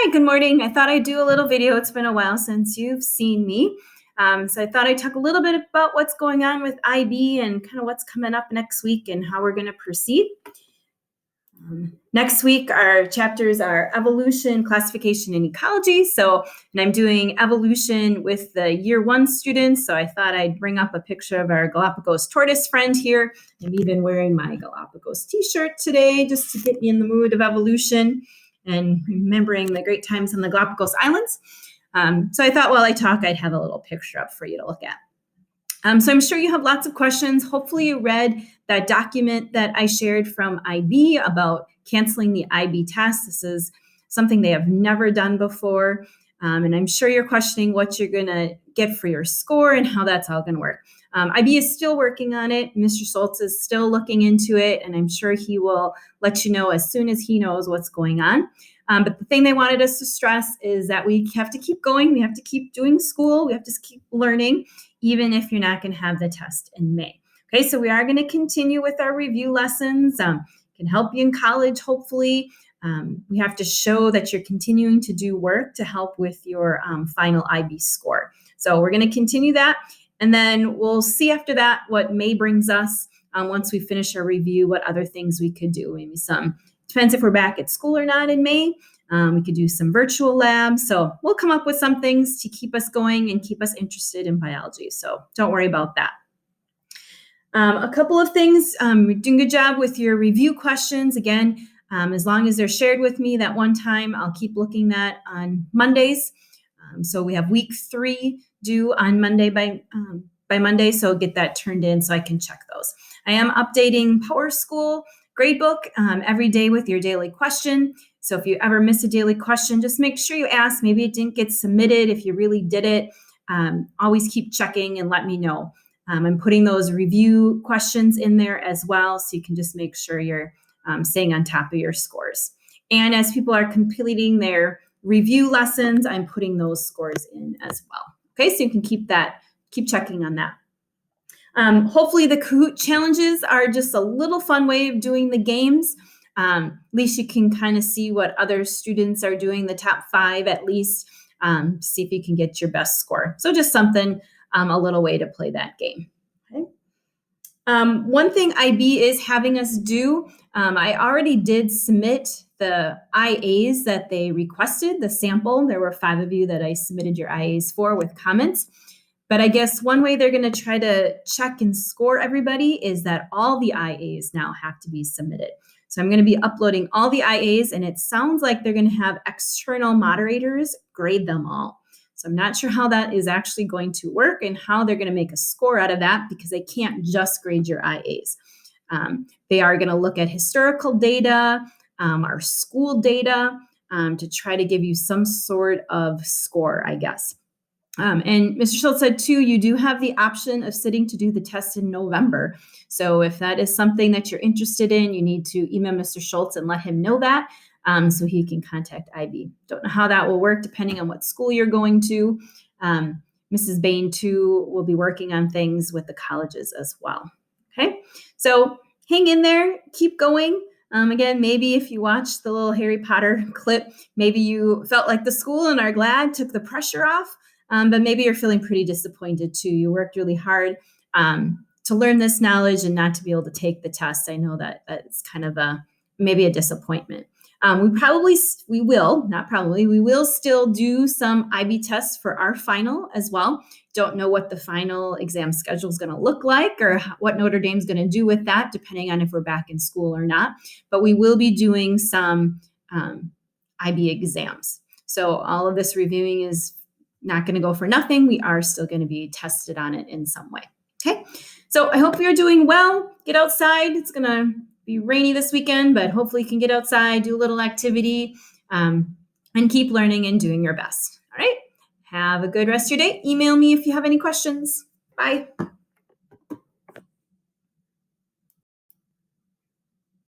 Hi, good morning. I thought I'd do a little video. It's been a while since you've seen me. So I thought I'd talk a little bit about what's going on with IB and kind of what's coming up next week and how we're going to proceed. Next week, our chapters are evolution, classification, and ecology. And I'm doing evolution with the year 1 students. So I thought I'd bring up a picture of our Galapagos tortoise friend here. I'm even wearing my Galapagos t-shirt today just to get me in the mood of evolution and remembering the great times on the Galapagos Islands. So I thought while I talk, I'd have a little picture up for you to look at. So I'm sure you have lots of questions. Hopefully you read that document that I shared from IB about canceling the IB test. This is something they have never done before. And I'm sure you're questioning what you're going to get for your score and how that's all going to work. IB is still working on it. Mr. Schultz is still looking into it, and I'm sure he will let you know as soon as he knows what's going on. But the thing they wanted us to stress is that we have to keep going. We have to keep doing school. We have to keep learning, even if you're not going to have the test in May. Okay, so we are going to continue with our review lessons. Can help you in college, hopefully. We have to show that you're continuing to do work to help with your final IB score. So we're going to continue that. And then we'll see after that what May brings us once we finish our review, what other things we could do. Maybe depends if we're back at school or not in May. We could do some virtual labs. So we'll come up with some things to keep us going and keep us interested in biology. So don't worry about that. A couple of things. You're doing a good job with your review questions. Again, as long as they're shared with me that one time, I'll keep looking at on Mondays. So we have week 3 due on Monday by Monday. So get that turned in so I can check those. I am updating PowerSchool gradebook every day with your daily question. So if you ever miss a daily question, just make sure you ask. Maybe it didn't get submitted. If you really did it, always keep checking and let me know. I'm putting those review questions in there as well, so you can just make sure you're staying on top of your scores. And as people are completing their review lessons, I'm putting those scores in as well. Okay, so you can keep checking on that. Hopefully the Kahoot challenges are just a little fun way of doing the games. At least you can kind of see what other students are doing, the top 5 at least, see if you can get your best score. So just something, a little way to play that game. Okay. One thing IB is having us do, I already did submit the IAs that they requested, the sample. There were 5 of you that I submitted your IAs for with comments. But I guess one way they're going to try to check and score everybody is that all the IAs now have to be submitted. So I'm going to be uploading all the IAs, and it sounds like they're going to have external moderators grade them all. So I'm not sure how that is actually going to work and how they're going to make a score out of that, because they can't just grade your IAs. They are going to look at historical data, our school data, to try to give you some sort of score, I guess. And Mr. Schultz said, too, you do have the option of sitting to do the test in November. So if that is something that you're interested in, you need to email Mr. Schultz and let him know that so he can contact IB. Don't know how that will work depending on what school you're going to. Mrs. Bain, too, will be working on things with the colleges as well. Okay, so hang in there, keep going. Again, maybe if you watched the little Harry Potter clip, maybe you felt like the school and are glad, took the pressure off. But maybe you're feeling pretty disappointed too. You worked really hard to learn this knowledge and not to be able to take the test. I know that it's kind of maybe a disappointment. We will still do some IB tests for our final as well. Don't know what the final exam schedule is going to look like or what Notre Dame's going to do with that, depending on if we're back in school or not. But we will be doing some IB exams. So all of this reviewing is not going to go for nothing. We are still going to be tested on it in some way. Okay, so I hope you're doing well. Get outside. It's going to be rainy this weekend, but hopefully you can get outside, do a little activity, and keep learning and doing your best. All right, have a good rest of your day. Email me if you have any questions. Bye.